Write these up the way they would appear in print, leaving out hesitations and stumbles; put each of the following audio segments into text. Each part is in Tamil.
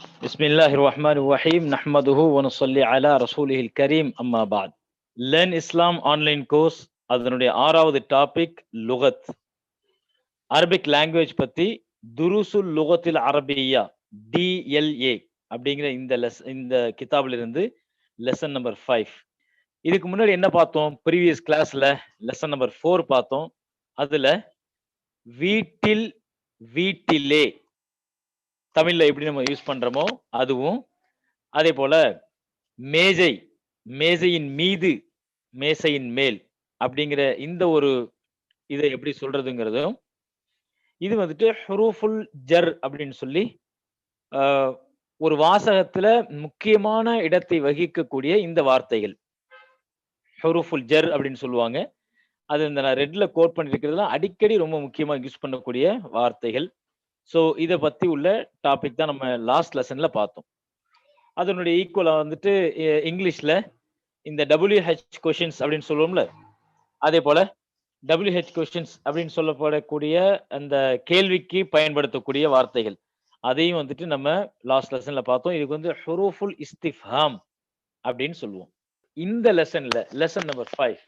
بسم الله الرحمن الرحيم نحمده ونصلي على رسوله الكريم أما بعد Learn Islam ஆன்லைன் கோர்ஸ் அதனுடைய 6வது டாபிக் லுகத் அரபிக் லாங்குவேஜ் பத்தி துருசுல் லுகத்தில் அரபியா DLA அப்படிங்கிற இந்த கிதாபில் இருந்து லெசன் நம்பர் 5. இதுக்கு முன்னாடி என்ன பார்த்தோம்? ப்ரீவியஸ் கிளாஸ்ல லெசன் நம்பர் 4 பார்த்தோம். அதுல வீட்டில் வீட்டிலே தமிழ்ல எப்படி நம்ம யூஸ் பண்றோமோ அதுவும், அதே போல மேஜை மேசையின் மீது மேசையின் மேல் அப்படிங்கிற இந்த ஒரு இதை எப்படி சொல்றதுங்கிறதும், இது வந்துட்டு ஹுரூஃபுல் ஜர் அப்படின்னு சொல்லி ஒரு வாசகத்துல முக்கியமான இடத்தை வகிக்கக்கூடிய இந்த வார்த்தைகள் ஹுரூஃபுல் ஜர் அப்படின்னு சொல்லுவாங்க. அது இந்த நான் ரெட்ல கோட் பண்ணிருக்கிறதுல அடிக்கடி ரொம்ப முக்கியமா யூஸ் பண்ணக்கூடிய வார்த்தைகள். ஸோ இதை பத்தி உள்ள டாபிக் தான் நம்ம லாஸ்ட் லெசன்ல பார்த்தோம். அதனுடைய ஈக்குவலா வந்துட்டு இங்கிலீஷ்ல இந்த WH கொஷின்ஸ் அப்படின்னு சொல்லுவோம்ல, அதே போல WH கொஷின்ஸ் அப்படின்னு சொல்லப்படக்கூடிய அந்த கேள்விக்கு பயன்படுத்தக்கூடிய வார்த்தைகள் அதையும் வந்துட்டு நம்ம லாஸ்ட் லெசன்ல பார்த்தோம். இதுக்கு வந்து ஹுரூஃபுல் இஸ்திஃப்ஹாம் அப்படின்னு சொல்லுவோம். இந்த லெசன்ல லெசன் நம்பர் 5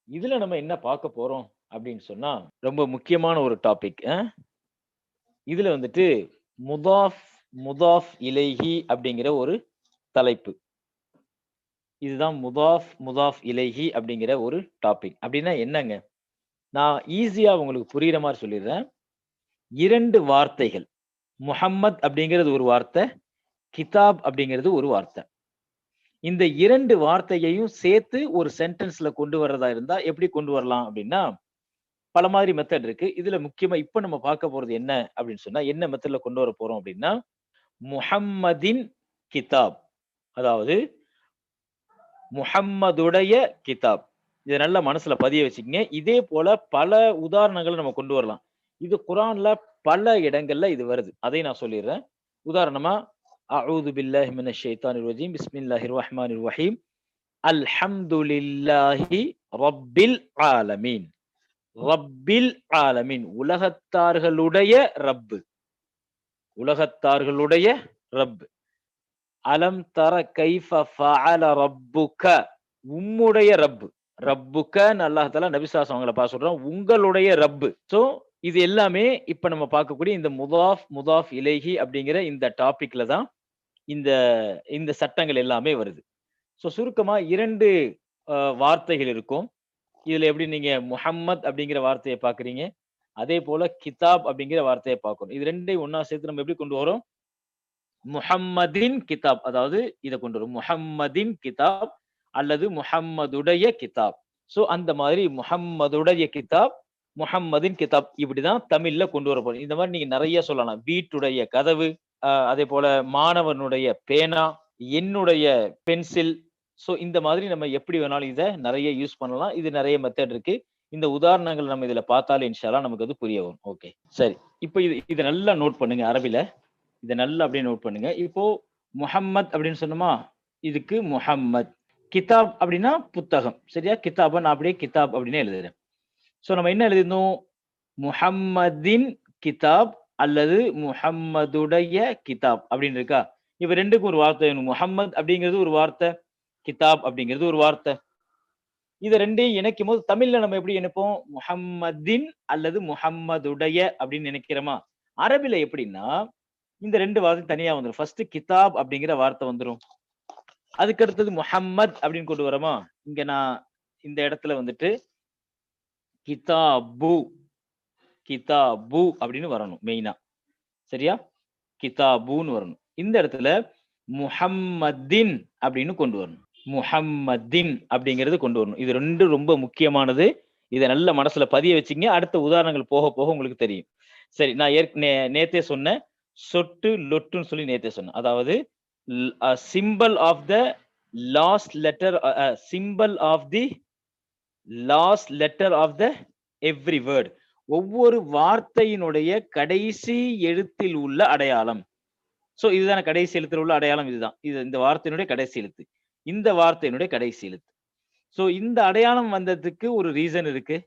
இதுல நம்ம என்ன பார்க்க போறோம் அப்படின்னு சொன்னா, ரொம்ப முக்கியமான ஒரு டாபிக். இதுல வந்துட்டு முதாஃப் இலைஹி அப்படிங்கிற ஒரு தலைப்பு. இதுதான் முதாஃப் இலைஹி அப்படிங்கிற ஒரு டாபிக். அப்படின்னா என்னங்க? நான் ஈஸியா உங்களுக்கு புரியுற மாதிரி சொல்லிடுறேன். 2 வார்த்தைகள், முஹம்மத் அப்படிங்கிறது ஒரு வார்த்தை, கிதாப் அப்படிங்கிறது ஒரு வார்த்தை. இந்த 2 வார்த்தையையும் சேர்த்து ஒரு சென்டென்ஸ்ல கொண்டு வர்றதா இருந்தா எப்படி கொண்டு வரலாம் அப்படின்னா, பல மாதிரி மெத்தட் இருக்கு. இதுல முக்கியமா இப்ப நம்ம பார்க்க போறது என்ன அப்படின்னு சொன்னா, என்ன மெத்தட்ல கொண்டு வர போறோம் அப்படின்னா, முஹம்மதின் கிதாப், அதாவது முஹம்மதுடைய கிதாப். இதை நல்லா மனசுல பதிய வச்சுக்கங்க. இதே போல பல உதாரணங்களை நம்ம கொண்டு வரலாம். இது குர்ஆன்ல பல இடங்கள்ல இது வருது. அதை நான் சொல்லிடுறேன். உதாரணமா, அஊது பில்லாஹி மினஷ் ஷைத்தானிர் ரஜீம், பிஸ்மில்லாஹிர் ரஹ்மானிர் ரஹீம், அல்ஹம்துலில்லாஹி ரப்பில் ஆலமீன். ரப்பில் ஆலமீன், உலகத்தார்களுடைய ரப்பு, உலகத்தார்களுடைய ரப்பு. அலம் தர கைஃப ஃபஅல ரப்புக, உம்முடைய ரப்பு. ரப்புக்கன்னு அல்லாஹ் தஆலா நபி ஸல்லல்லாஹு அலைஹி வஸல்லம் சொல்றான், உங்களுடைய ரப்பு. சோ இது எல்லாமே இப்ப நம்ம பார்க்கக்கூடிய இந்த முதாஃப் இலைஹி அப்படிங்கிற இந்த டாபிக்ல தான் இந்த இந்த சட்டங்கள் எல்லாமே வருது. சோ சுருக்கமா 2 வார்த்தைகள் இருக்கும். இதுல எப்படி நீங்க முஹம்மத் அப்படிங்கிற வார்த்தையை பாக்குறீங்க, அதே போல கிதாப் அப்படிங்கிற வார்த்தையை பார்க்கணும். இது 2ஐயும் ஒன்னா சேர்த்து நம்ம எப்படி கொண்டு வரோம்? முஹம்மதின் கிதாப், அதாவது இதை கொண்டு வரும் முஹம்மதின் கிதாப் அல்லது முஹம்மதுடைய கிதாப். சோ அந்த மாதிரி முஹம்மதுடைய கிதாப், முஹம்மதின் கிதாப், இப்படிதான் தமிழ்ல கொண்டு வர போறோம். இந்த மாதிரி நீங்க நிறைய சொல்லலாம். வீட்டுடைய கதவு, அதே போல மாணவனுடைய பேனா, என்னுடைய பென்சில். சோ இந்த மாதிரி நம்ம எப்படி வேணாலும் இதை நிறைய யூஸ் பண்ணலாம். இது நிறைய மெத்தட் இருக்கு. இந்த உதாரணங்கள் நம்ம இதுல பார்த்தாலே இன்ஷா அல்லாஹ் நமக்கு அது புரிய வரும். ஓகே, சரி. இப்போ இதை நல்லா நோட் பண்ணுங்க. அரபில இதை நல்லா அப்படியே நோட் பண்ணுங்க. இப்போ முஹம்மத் அப்படின்னு சொன்னோமா, இதுக்கு முஹம்மத். கிதாப் அப்படின்னா புத்தகம், சரியா? கிதாப நான் அப்படியே கிதாப் அப்படின்னு எழுதுறேன். சோ நம்ம என்ன எழுதணும்? முஹம்மதின் கிதாப் அல்லது முஹம்மதுடைய கிதாப் அப்படின்னு இருக்கா? இப்ப 2க்கும் ஒரு வார்த்தை வேணும். முஹம்மத் அப்படிங்கிறது ஒரு வார்த்தை, கிதாப் அப்படிங்கிறது ஒரு வார்த்தை. இதை 2ஐயும் இணைக்கும் போது தமிழ்ல நம்ம எப்படி நினைப்போம்? முஹம்மதின் அல்லது முஹம்மதுடைய அப்படின்னு நினைக்கிறோமா? அரபில எப்படின்னா, இந்த 2 வார்த்தை தனியா வந்துடும். ஃபர்ஸ்ட் கிதாப் அப்படிங்கிற வார்த்தை வந்துடும். அதுக்கு அடுத்தது முஹம்மத் அப்படின்னு கொண்டு வரமா, இங்க நான் இந்த இடத்துல வந்துட்டு கிதாபு கிதாபு அப்படின்னு வரணும் மெயினா, சரியா? கிதாபுன்னு வரணும். இந்த இடத்துல முஹம்மதின் அப்படின்னு கொண்டு வரணும். முஹம்மதின் அப்படிங்கிறது கொண்டு வரணும். இது 2 ரொம்ப முக்கியமானது. இதை நல்ல மனசுல பதிய வச்சுங்க. அடுத்த உதாரணங்கள் போக போக உங்களுக்கு தெரியும். சரி, நான் நேத்தே சொன்னேன், சொட்டு லொட்டுன்னு சொல்லி நேத்தே சொன்னேன். அதாவது simple of the last letter, simple of the last letter of the every word, ஒவ்வொரு வார்த்தையினுடைய கடைசி எழுத்தில் உள்ள அடையாளம். சோ இதுதான கடைசி எழுத்துல உள்ள அடையாளம். இதுதான் இந்த வார்த்தையினுடைய கடைசி எழுத்து, இந்த வார்த்தையினுடைய கடைசி எழுத்து. சோ இந்த அடையாளம் வந்ததுக்கு ஒரு ரீசன் இருக்கு.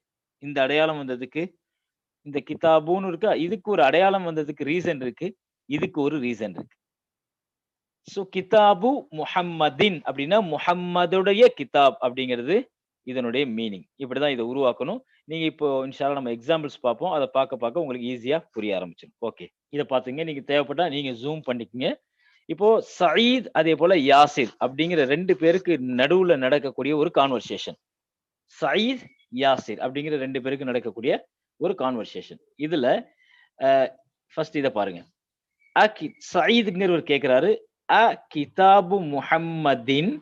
இந்த அடையாளம் வந்ததுக்கு இந்த கிதாபுன்னு இருக்கா, இதுக்கு ஒரு அடையாளம் வந்ததுக்கு ரீசன் இருக்கு. இதுக்கு ஒரு ரீசன் இருக்கு. சோ கிதாபு முஹம்மதின் அப்படின்னா முஹம்மதுடைய கிதாப் அப்படிங்கிறது இதனுடைய மீனிங். இப்படிதான் இதை உருவாக்கணும். நீங்க இப்போ இன்ஷா அல்லாஹ் நம்ம எக்ஸாம்பிள்ஸ் பார்ப்போம். அதை பார்க்க உங்களுக்கு ஈஸியா புரிய ஆரம்பிச்சிடும். ஓகே, இதை பாத்துங்க. நீங்க தேவைப்பட்டா நீங்க ஜூம் பண்ணிக்கங்க. இப்போ சயீத் அதே போல யாசிர் அப்படிங்கிற 2 பேருக்கு நடுவுல நடக்கக்கூடிய ஒரு கான்வர்சேஷன். சயீத் யாசிர் அப்படிங்கிற 2 பேருக்கு நடக்கக்கூடிய ஒரு கான்வர்சேஷன். இதுல ஃபர்ஸ்ட் இத பாருங்க. சயீத்ங்கிறவர் கேக்குறாரு, அ கிதாபு முஹம்மதின்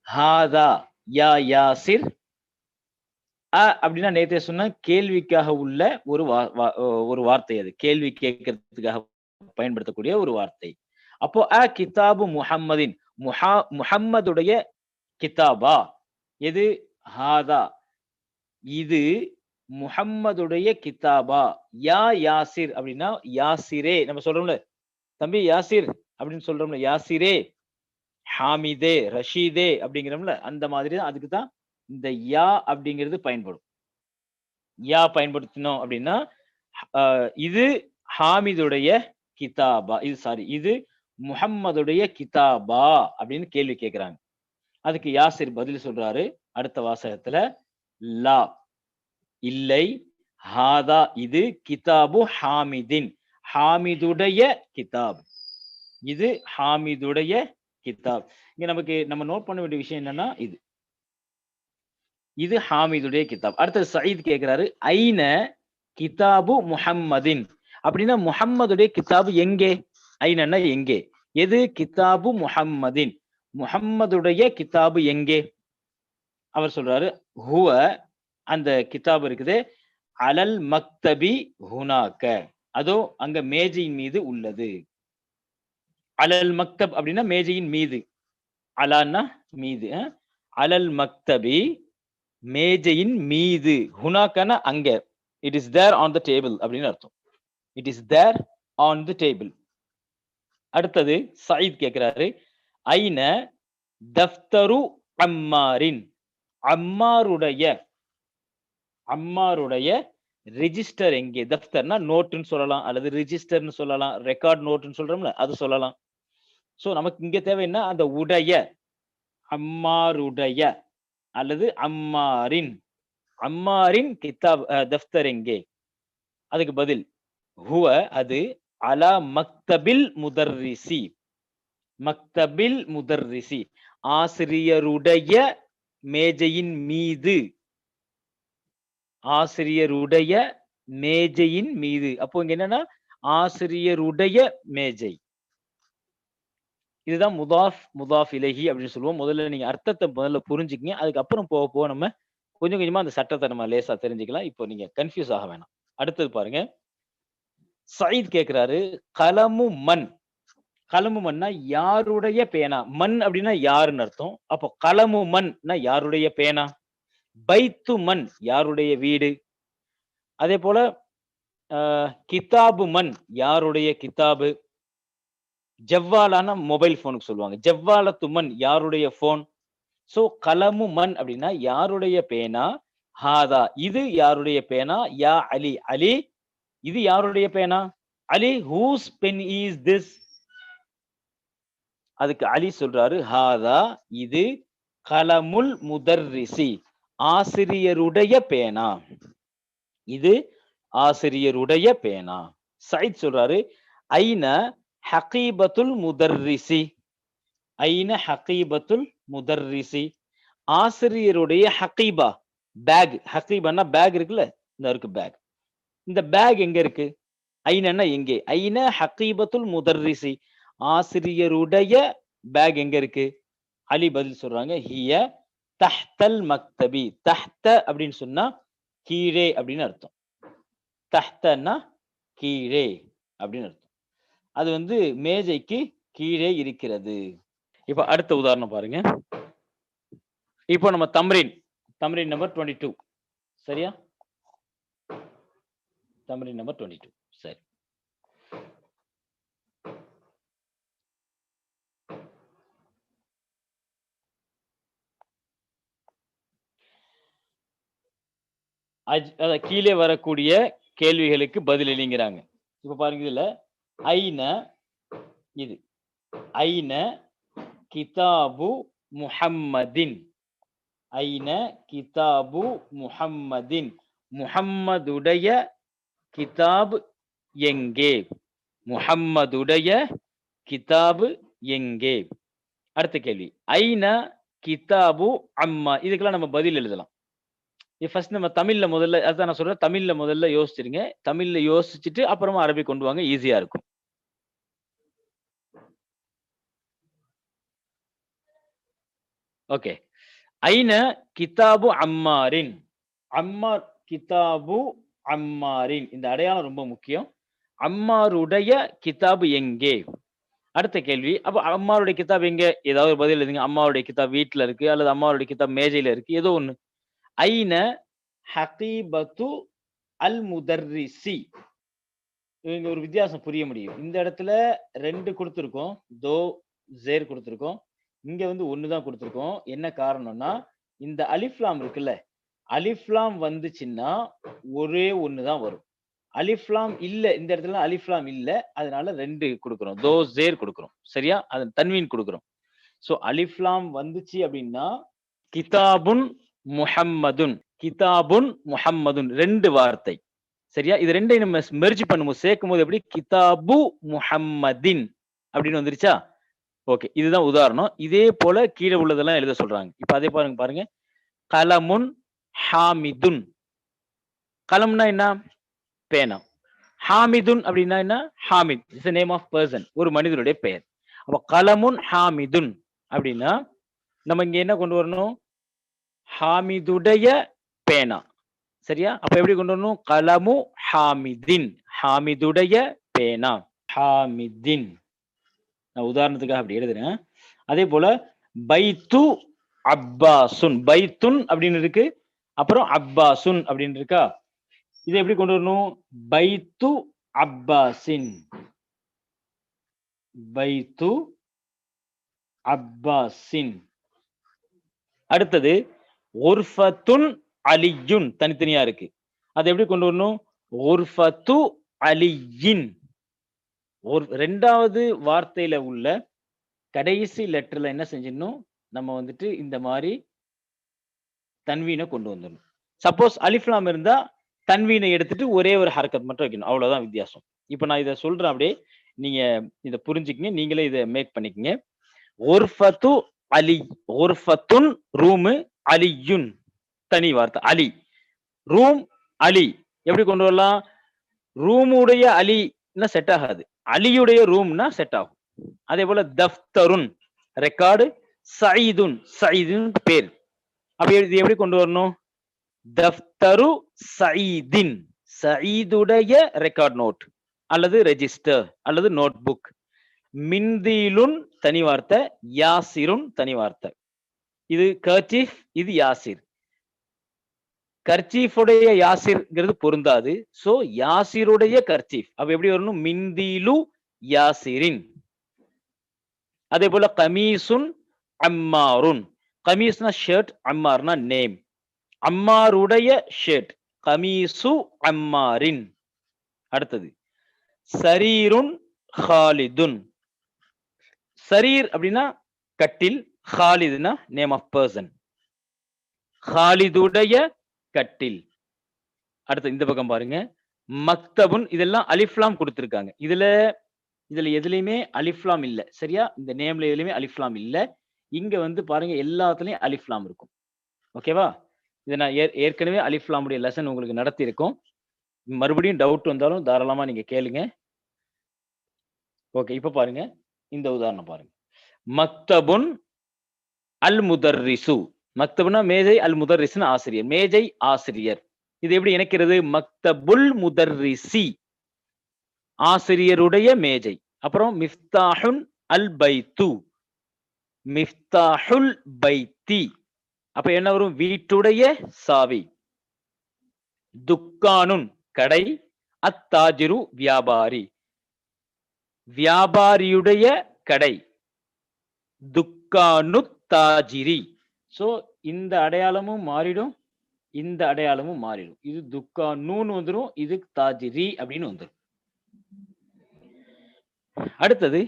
ஹாதா யா யாசிர். அப்படின்னா நேத்தே சொன்ன கேள்விக்காக உள்ள ஒரு வார்த்தை. அது கேள்வி கேட்கறதுக்காக பயன்படுத்தக்கூடிய ஒரு வார்த்தை. அப்போ கிதாபு முஹம்மதின், முஹம்மதுடைய கிதாபா எது? ஹாதா, இது முஹம்மதுடைய கிதாபா. யா யாசிர் அப்படின்னா யாசிரே, நம்ம சொல்றோம்ல தம்பி யாசிர் அப்படின்னு சொல்றோம்ல, யாசிரே, ஹாமிதே, ரஷீதே அப்படிங்கிறோம்ல, அந்த மாதிரி தான். அதுக்கு தான் இந்த யா அப்படிங்கிறது பயன்படும். யா பயன்படுத்தினோம் அப்படின்னா இது ஹாமிதுடைய கிதாபா, இது சாரி, இது முஹம்மதுடைய கிதாபா அப்படின்னு கேள்வி கேட்கிறாங்க. அதுக்கு யாசிர் பதில் சொல்றாரு அடுத்த வாசகத்துல, லா, இல்லை, ஹாதா, இது கிதாபு ஹாமிதின், ஹாமிதுடைய கிதாப், இது ஹாமிதுடைய கிதாப். இங்க நமக்கு நம்ம நோட் பண்ண வேண்டிய விஷயம் என்னன்னா, இது ஹாமிதுடைய கிதாப். அடுத்தது சயீத் கேட்கிறாரு, ஐன கிதாபு முஹம்மதின் அப்படின்னா முஹம்மதுடைய கிதாபு எங்கே? ஐனன்னா எங்கே? எது? கிதாபு முஹம்மதின், முஹம்மதுடைய கிதாபு எங்கே? அவர் சொல்றாரு, ஹுவ, அந்த கிதாப் இருக்குது, அலல் மக்தபி ஹுனாக்க, அதோ அங்க மேஜையின் மீது உள்ளது. அலல் மக்தப் அப்படின்னா மேஜையின் மீது, அலான்னா மீது, அலல் மக்தபி மேஜையின் மீது, ஹுனாக்கனா அங்க, it is there on the table அப்படின்னு அர்த்தம். It is there on the table. அடுத்தது சயீத் கேட்கிறாரு, ஐன தஃப்தரு அம்மாரின், அம்மாருடைய ரெஜிஸ்டர் எங்கே? தஃப்தர்னா நோட்டுன்னு சொல்லலாம், அல்லது ரெஜிஸ்டர்னு சொல்லலாம், ரெக்கார்ட் நோட்டுன்னு சொல்றோம்ல, அது சொல்லலாம். சோ நமக்கு இங்க தேவை என்ன? அந்த உடைய, அம்மாருடைய அல்லது அம்மாரின் கிதாப் தஃப்தர் எங்கே? அதுக்கு பதில் ஹுவ, அது அலா மக்தபில் முதர்ரிசி, மக்தபில் முதர்ரிசி, ஆசிரியருடைய மேஜையின் மீது, ஆசிரியருடைய மேஜையின் மீது. அப்போ இங்க என்னன்னா ஆசிரியருடைய மேஜை. இதுதான் முதாஃப் இலைஹி அப்படின்னு சொல்லுவோம். முதல்ல நீங்க அர்த்தத்தை முதல்ல புரிஞ்சுக்கங்க. அதுக்கப்புறம் போக நம்ம கொஞ்சம் கொஞ்சமா அந்த சட்டத்தை நம்ம லேசா தெரிஞ்சுக்கலாம். இப்போ நீங்க கன்ஃபியூஸ் ஆக வேணாம். அடுத்தது பாருங்க, சயீத் கேட்கிறாரு, கலமு மன், கலமு மன்னா யாருடைய பேனா? மன் அப்படின்னா யாருன்னு அர்த்தம். அப்போ கலமு மன்னா யாருடைய பேனா? பைத்து மன், யாருடைய வீடு? அதே போல கிதாபு மன், யாருடைய கிதாபு? ஜவ்வாலான மொபைல் போனுக்கு சொல்லுவாங்க. ஜவ்வாலத்து மன், யாருடைய போன்? சோ கலமு மன் அப்படின்னா யாருடைய பேனா? ஹாதா, இது யாருடைய பேனா? யா அலி, அலி, இது யாருடைய பேனா? அலி, ஹூஸ் பென் இஸ் திஸ்? அதுக்கு அலி சொல்றாரு, ஹாதா, இது கலமுல் முதர்ரிசி, ஆசிரியருடைய பேனா, இது ஆசிரியருடைய பேனா. சயீத் சொல்றாரு, ஐன ஹகீபத்துல் முதர்ரிசி, ஐன ஹகீபத்துல் முதர்ரிசி, ஆசிரியருடைய ஹகீபா, பேக், ஹகீபான்னா பேக் இருக்குல்ல, இந்த இருக்கு பேக், இந்த பேக் எங்க இருக்கு? ஐனன்னா எங்கே? ஐன ஹகீபத்துல் முதர்ரிசி, ஆசிரியருடைய பேக் எங்க இருக்கு? அலி பதில் சொல்றாங்க, ஹிய தஹ்தல் மக்தபி, தஹ்த அப்படின்னு சொன்னா கீழே அப்படின்னு அர்த்தம். தஹ்தன்னா கீழே அப்படின்னு அர்த்தம். அது வந்து மேஜைக்கு கீழே இருக்கிறது. இப்ப அடுத்த உதாரணம் பாருங்க. இப்போ நம்ம தம்ரீன் நம்பர் 22, சரியா? தம்ரீன் நம்பர் 22, சரி. கீழே வரக்கூடிய கேள்விகளுக்கு பதில் எழுங்கிறாங்க. இப்ப பாருங்க, இதுல ஐன, இது ஐன கிதாபு முஹம்மதின். ஐன கிதாபு முஹம்மதின். முஹம்மதுடைய கிதாப் எங்கே? முஹம்மதுடைய கிதாபு எங்கே? அடுத்த கேள்வி, ஐன கிதாபு அம்மா. இதுக்கெல்லாம் நம்ம பதில் எழுதலாம். ஃபர்ஸ்ட் நம்ம தமிழ்ல முதல்ல, அதான் நான் சொல்றேன், தமிழ்ல முதல்ல யோசிச்சிருங்க. தமிழ்ல யோசிச்சுட்டு அப்புறமா அரபி கொண்டு வாங்க, ஈஸியா இருக்கும். ஓகே. ஐன கிதாபு அம்மாரின். அம்மார் கிதாபு அம்மாரின். இந்த அடையாளம் ரொம்ப முக்கியம். அம்மாருடைய கிதாபு எங்கே? அடுத்த கேள்வி, அப்ப அம்மாருடைய கிதாப் எங்க? ஏதாவது ஒரு பதில் எழுதுங்க. அம்மாவுடைய கிதாப் வீட்ல இருக்கு, அல்லது அம்மாவுடைய கிதாப் மேஜையில இருக்கு, ஏதோ ஒண்ணு. ஐன ஹகீபத்து அல் முதர்ரிசி. இங்க ஒரு வித்தியாசம் புரிய முடியும். இந்த இடத்துல 2 குடுத்திருக்கோம். தோ ஜேர் குடுத்திருக்கோம். இங்க வந்து 1 தான் குடுத்திருக்கோம். என்ன காரணம்னா, இந்த அலிஃப்லாம் இருக்குல்ல, அலிஃப்லாம் வந்துச்சுன்னா ஒரே 1 தான் வரும். அலிஃப்லாம் இல்ல, இந்த இடத்துல அலிஃப்லாம் இல்ல, அதனால 2 குடுக்குறோம். தோ ஜேர் குடுக்குறோம். சரியா? அது தன்வீன் குடுக்குறோம். சோ அலிஃப்லாம் வந்துச்சு அப்படின்னா கிதாபுன் முஹம்மதுன். கிதாபுன் முஹம்மதுன் 2 வார்த்தை. சரியா? இது 2ஐயும் நம்ம மெர்ஜ் பண்ணும்போது, சேர்க்கும்போது எப்படி? கிதாபு முஹம்மதின் அப்படின்னு வந்துருச்சா? ஓகே. இதுதான் உதாரணம். இதே போல கீழே உள்ளதெல்லாம் எழுத சொல்றாங்க. இப்ப அதே பாருங்க. கலமுன் ஹாமிதுன். கலம்னா என்ன? பேனா. ஹாமிதுன் அப்படின்னா என்ன? Hamid is name of person, ஒரு மனிதனுடைய பெயர். அப்ப கலமுன் ஹாமிதுன் அப்படின்னா நம்ம இங்க என்ன கொண்டு வரணும்? ஹாமிதுடைய பேனா. சரியா? அப்ப எப்படி கொண்டு வரணும்? கலமு ஹாமிதின். ஹாமிதுடைய பேனா. ஹாமிதின். நான் உதாரணத்துக்காக அப்படி எழுதுறேன். அதே போல பைத்து அப்பாசுன். பைத்துன் அப்படின்னு இருக்கு, அப்புறம் அப்பாசுன் அப்படின்னு இருக்கா? இதை எப்படி கொண்டு வரணும்? பைத்து அப்பாசின். பைத்து அப்பாசின். அடுத்தது உர்ஃபத்துன் அலியுன். தனித்தனியா இருக்கு. அதை எப்படி கொண்டு வரணும்? உர்ஃபத்து அலியின். ஒரு 2வது வார்த்தையில உள்ள கடைசி லெட்டர்ல என்ன செஞ்சிடணும்? நம்ம வந்துட்டு இந்த மாதிரி தன்வீனை கொண்டு வந்துடணும். சப்போஸ் அலிஃப்லாம் இருந்தா தன்வீனை எடுத்துட்டு ஒரே ஒரு ஹரக்கத் மட்டும் வைக்கணும். அவ்வளவுதான் வித்தியாசம். இப்ப நான் இதை சொல்றேன், அப்படியே நீங்க இதை புரிஞ்சுக்கங்க. நீங்களே இதை மேக் பண்ணிக்கங்க. உர்ஃபத்து அலி. உர்ஃபத்துன் ரூமு, அலியுன் தனி வார்த்தை. அலி ரூம் அலி எப்படி கொண்டு வரலாம்? ரூமுடைய அலின்னா செட் ஆகாது, அலியுடைய ரூம்னா செட் ஆகும். அதே போல தஃப்தருன் ரெக்கார்டு, சயீதுன் சயீதுன் பேர். அப்ப இது எப்படி கொண்டு வரணும்? தஃப்தரு சயீதின். சயீதுடைய ரெக்கார்ட் நோட் அல்லது ரெஜிஸ்டர் அல்லது நோட் புக். மின்தீலுன் தனி வார்த்தை, யாசிருன் தனி வார்த்தை. இது கர்ச்சீஃப், இது யாசிர். கர்ச்சீஃபுடைய யாசிர்ங்கிறது பொருந்தாது. சோ யாசிருடைய கர்ச்சீஃப். அப்ப எப்படி வரணும்? மின்தீலு யாசிரின். அதே போல கமீசுன் அம்மாருன். கமீஸ்னா ஷர்ட், அம்மார்னா நேம். அம்மாருடைய ஷர்ட், கமீசு அம்மாரின். அடுத்தது சரீருன் ஹாலிதுன். சரீர் அப்படின்னா கட்டில், ஹாலிதுனா நேம் ஆஃப் பர்சன். ஹாலிதுடைய கட்டில். அடுத்து இந்த பக்கம் பாருங்க. மக்தபுன். இதெல்லாம் அலிஃப்லாம் கொடுத்திருக்காங்க. இதுல எதுலயுமே அலிஃப்லாம் இல்ல. சரியா? இந்த நேம்ல எதுலயுமே அலிஃப்லாம் இல்ல. இங்க வந்து பாருங்க, எல்லாத்துலயும் அலிஃப்லாம் இருக்கும். ஓகேவா? இதை நான் ஏற்கனவே அலிஃப்லாமுடைய லெசன் உங்களுக்கு நடத்தி இருக்கோம். மறுபடியும் டவுட் வந்தாலும் தாராளமா நீங்க கேளுங்க. ஓகே. இப்ப பாருங்க, இந்த உதாரணம் பாருங்க. மக்தபுன் அல் முதர்ரிசு. மக்தப்னா மேஜை, அல் முதர்ரிஸ்னா ஆசிரியர். மேஜை ஆசிரியர். இது எப்படி இணைக்கிறது? மக்தபுல் முதர்ரிசி ஆசிரியருடைய மேஜை. அப்புறம் மிஃப்தாஹுன் அல் பைத்து. மிஃப்தாஹுல் பைத்தி. அப்ப என்ன வரும்? வீட்டுடைய சாவி. துக்கானுன் கடை, அத்தாஜிரு வியாபாரி. வியாபாரியுடைய கடை. துக்கானு தாஜிரி. சோ இந்த அடையாளமும் மாறிடும், இந்த அடையாளமும் மாறிடும். இது துக்கானூன்னு வந்துடும், இது தாஜிரி அப்படின்னு வந்துடும். அடுத்தது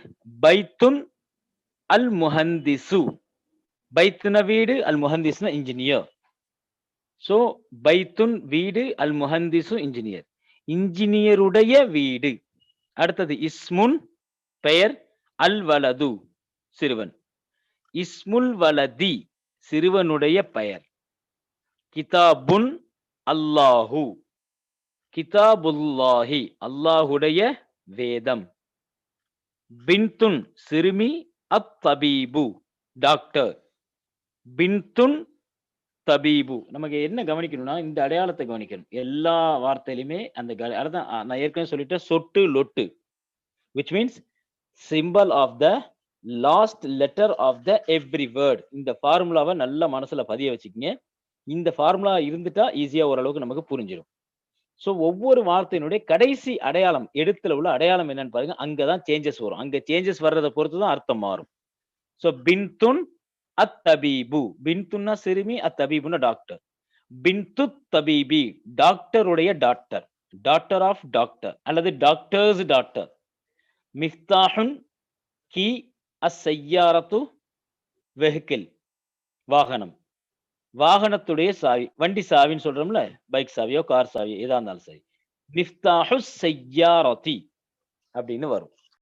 பைத்துன் அல் முஹந்திசு. பைத்துன வீடு, அல் முஹந்திஸ்னா இன்ஜினியர். சோ பைத்துன் வீடு, அல் முஹந்திசு இன்ஜினியர். இன்ஜினியருடைய வீடு. அடுத்தது இஸ்முன் பெயர், அல் வலது சிறுவன். இஸ்முல் வலதி சிறுவனுடைய பெயர். கிதாபுன் அல்லாஹு, கிதாபுல்லாஹி அல்லாஹுடைய வேதம். பின்துன் சிறுமி, அத் தபீபு டாக்டர். பின்துன் தபீபு. நமக்கு என்ன கவனிக்கணும்னா இந்த அடையாளத்தை கவனிக்கணும் எல்லா வார்த்தையிலுமே. அந்த அதான் நான் ஏற்கனவே சொல்லிட்டேன், சொட்டு லொட்டு, which means symbol of the last letter of the every word. இந்த ஃபார்முலாவை நல்ல மனசுல பதிய வச்சுக்கங்க. இந்த ஃபார்முலா இருந்துட்டா ஈஸியா ஓரளவுக்கு நமக்கு புரிஞ்சிடும். சோ ஒவ்வொரு வார்த்தையினுடைய கடைசி அடையாளம், எழுத்துல உள்ள அடையாளம் என்னன்னு பாருங்க. அங்கதான் சேஞ்சஸ் வரும். அங்க சேஞ்சஸ் வர்றதை பொறுத்து தான் அர்த்தம் மாறும். சோ பின்துன் அத் தபீபு. பின்துன்னா சிறுமி, அத் தபீபுன்னா டாக்டர். பின்து தபீபி டாக்டருடைய டாக்டர், டாக்டர் ஆஃப் டாக்டர் அல்லது டாக்டர்ஸ் டாக்டர். மிஃப்தாஹுன் கி, அஸ்ஸய்யாரத்து வெஹிக்கிள் வாகனம், வாகனத்துடைய சாவி. வண்டி சாவின்னு சொல்றோம்ல, பைக் சாவியோ கார் சாவியோ எதா இருந்தாலும் சரி. மிஃப்தாஹு ஸய்யாரதி அப்படின்னு வரும்.